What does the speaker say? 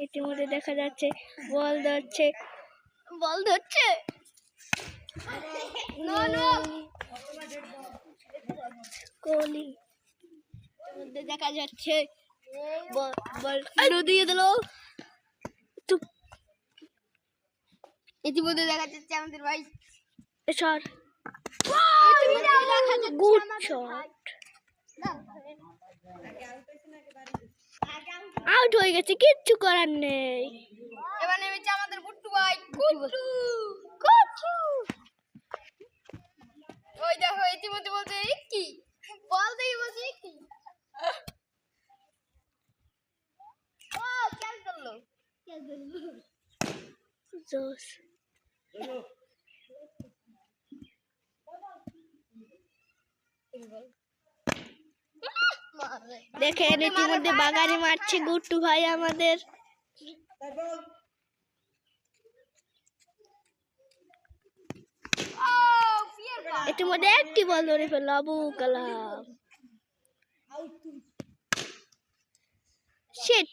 ইতিমধ্যে দেখা যাচ্ছে বল ধরছে কোহলি মধ্যে দেখা যাচ্ছে বল দিয়ে দিল। ইতিমধ্যে দেখা যাচ্ছে আমাদের ভাই শট গুড শট আউট হয়ে গেছে, কিচ্ছু করার নেই। এবার নেমেছে আমাদের গুট্টু ভাই। গুট্টু ওই দেখো ইতিমধ্যে বলছে কি বল দিয়ে বলছে কি ও ক্যাচ করলো জোস দেখেন ইতিমধ্যে বাগানে মারছে গুট্টু ভাই আমাদের। ইতিমধ্যে একটি বল ধরে ফেললো আবু কালাম। শিট।